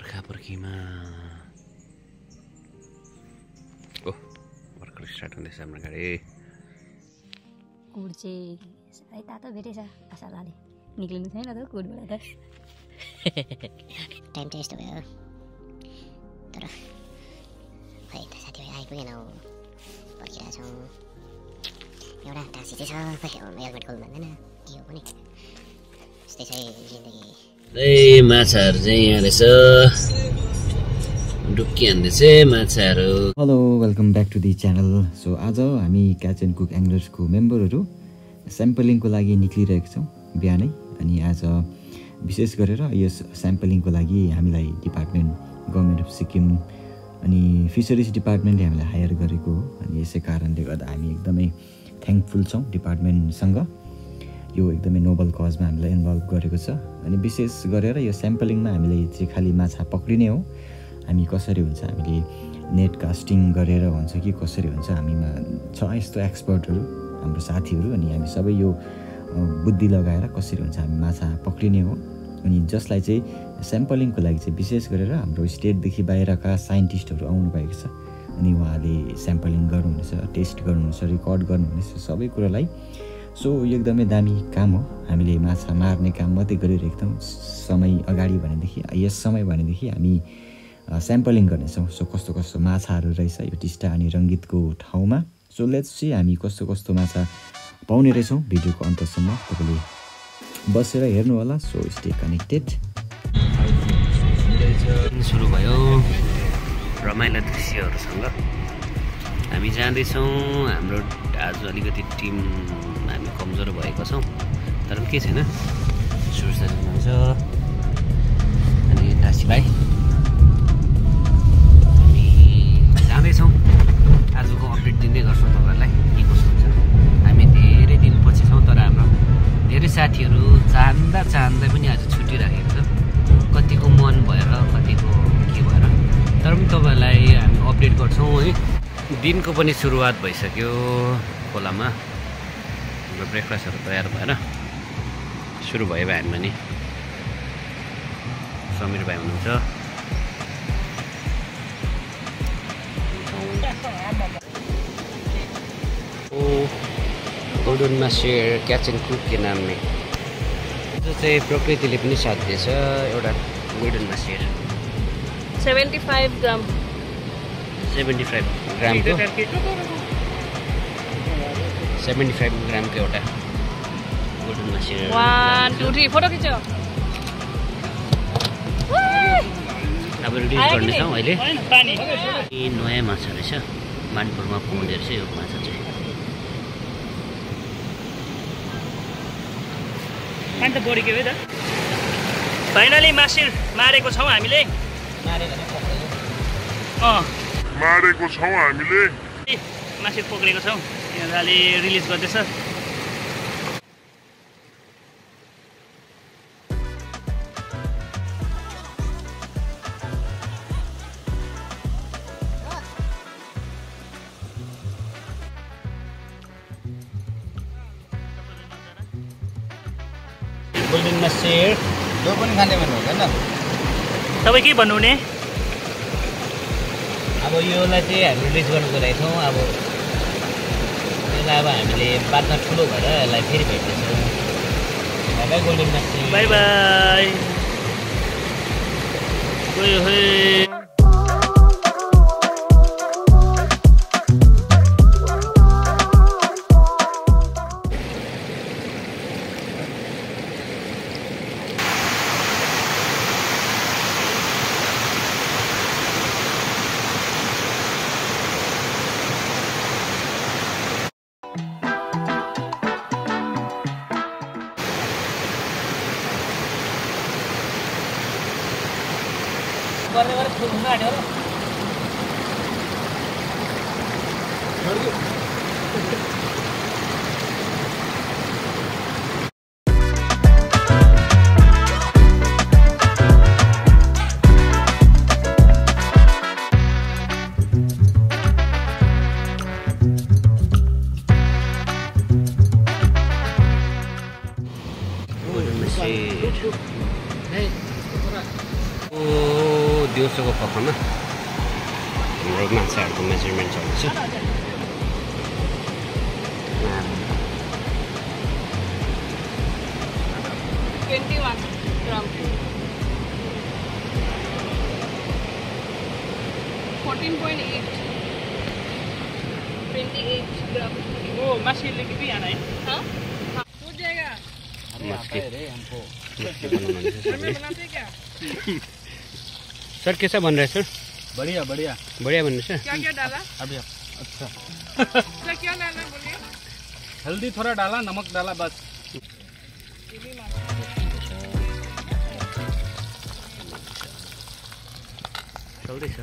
पर्खापर्खीमा भर्खर स्टार्ट हुँदैछ हाम्रो गाडी। कुड चाहिँ साह्रै तातो भेटेछ आशालाले निक्लिनु छैन त कुडबाट त टाइम टेस्ट भयो तर खै त साथीभाइ आइपुगेन हौ पर्खिरहेको छौँ। एउटा टाँसी चाहिँ छ खै हेलमेट खोल्नु भन्दैन के हो पनि यस्तै छ जिन्दगी। माछाहरू चाहिँ यहाँ रहेछ डुब्की हान्दैछ माछाहरू। Hello welcome back to the channel. So आज हामी क्याच एन्ड कुक एङ्गलर्सको मेम्बरहरू स्याम्पलिङको लागि निक्लिरहेका छौँ बिहानै। अनि आज विशेष गरेर यस स्याम्पलिङको लागि हामीलाई डिपार्टमेन्ट गभर्मेन्ट अफ सिक्किम अनि फिसरिज डिपार्टमेन्टले हामीलाई हायर गरेको हो। अनि यसै कारणले गर्दा हामी एकदमै थ्याङ्कफुल छौँ डिपार्टमेन्टसँग। यो एकदमै नोबल कजमा हामीलाई इन्भल्भ गरेको छ। अनि विशेष गरेर यो स्याम्पलिङमा हामीले चाहिँ खालि माछा पक्रिने हो। हामी कसरी हुन्छ हामीले नेट कास्टिङ गरेर हुन्छ कि कसरी हुन्छ हामीमा छ यस्तो एक्सपर्टहरू हाम्रो साथीहरू। अनि हामी सबै यो बुद्धि लगाएर कसरी हुन्छ हामी माछा पक्रिने हो। अनि जसलाई चाहिँ स्याम्पलिङको लागि चाहिँ विशेष गरेर हाम्रो स्टेटदेखि बाहिरका साइन्टिस्टहरू आउनुभएको छ। अनि उहाँले स्याम्पलिङ गर्नुहुनेछ, टेस्ट गर्नुहुनेछ, रेकर्ड गर्नुहुनेछ सबै कुरालाई। सो यो एकदमै दामी काम हो। हामीले माछा मार्ने काम मात्रै गरिरहेको थियौँ समय अगाडि भनेदेखि। यस समय भनेदेखि हामी स्याम्पलिङ गर्नेछौँ। सो कस्तो कस्तो माछाहरू रहेछ यो टिस्टा अनि रङ्गितको ठाउँमा। सो लेट्स सी हामी कस्तो कस्तो माछा पाउने रहेछौँ। भिडियोको अन्तसम्म तपाईँले बसेर हेर्नु होला। So stay connected. सुरु भयो रमाइलो दृश्यहरूसँग हामी जाँदैछौँ। हाम्रो आज अलिकति टिम हामी कमजोर भएको छौँ तर पनि के छैन सुरक्षा हुन्छ। अनि टासी भाइ हामी जाँदैछौँ। आजको अपडेट दिँदै गर्छौँ तपाईँहरूलाई के कस्तो हुन्छ। हामी धेरै दिनपछि छौँ तर हाम्रो धेरै साथीहरू चाहँदा पनि आज छुटिराखेको छ। कतिको मन भएर कतिको के भएर तर पनि तपाईँहरूलाई हामी अपडेट गर्छौँ है। दिनको पनि सुरुवात भइसक्यो खोलामा। हाम्रो ब्रेकफास्टहरू तयार भएर सुरु भयो भाइ हामी पनि। समीर भाइ हुनुहुन्छ। गोल्डन मासेर क्याच एन्ड कुक के नाम में जो चाहिँ प्रकृतिले पनि साथ दिएछ। एउटा गोल्डन मासेर 75 ग्राम 75 ग्रामको 75 ग्रामको एउटा गोल्डन मासेर। 1 2 3 फोटो खिच्छ। अब रिलिज गर्नेछौँ अहिले। नयाँ माछा रहेछ मानपुरमा पाउँदो रहेछ यो माछा चाहिँ। अन्त बढी के हो त फाइनली मासिर मारेको छौँ हामीले। मारेको छौँ हामीले मासिर पक्रेको छौँ। यहाँले रिलिज गर्दैछ। गोल्डन मासेर यो पनि खाने भन्नु होइन तपाईँ के भन्नुहुने? अब योलाई चाहिँ हामी रिलिज गर्नुको लागि छौँ। अब यसलाई अब हामीले बादमा ठुलो भएर यसलाई फेरि भेट्नेछौँ। बाई बाई गोल्डन मासेर। Bye bye. गर्ने गरेर फुल हुन आँट्यो दिउँसोको पखमा हाम्रो माछाहरूको मेजरमेन्ट चल्दैछ 21 gram. 14.8. 28 gram. वो मछली लेके भी आना है हाँ हो जाएगा मछली घर में बनाते क्या सर कैसा बन रहा है सर बढ़िया बढ़िया बढ़िया बन रहा है क्या क्या डाला अभी अच्छा सर क्या डाला बोलिए हल्दी थोड़ा डाला नमक डाला बस चल्दैछ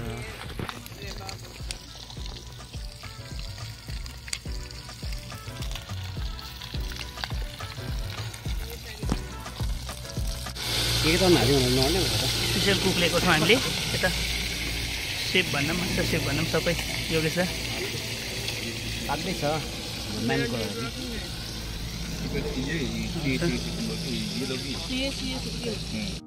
के त हाल्यो भने नआउने भनेर स्पेसल कुक लिएको छौँ हामीले यता सेप भन्न मास्टर सेप भन्न सबै योगेश सर लाग्दैछ म्यानको ये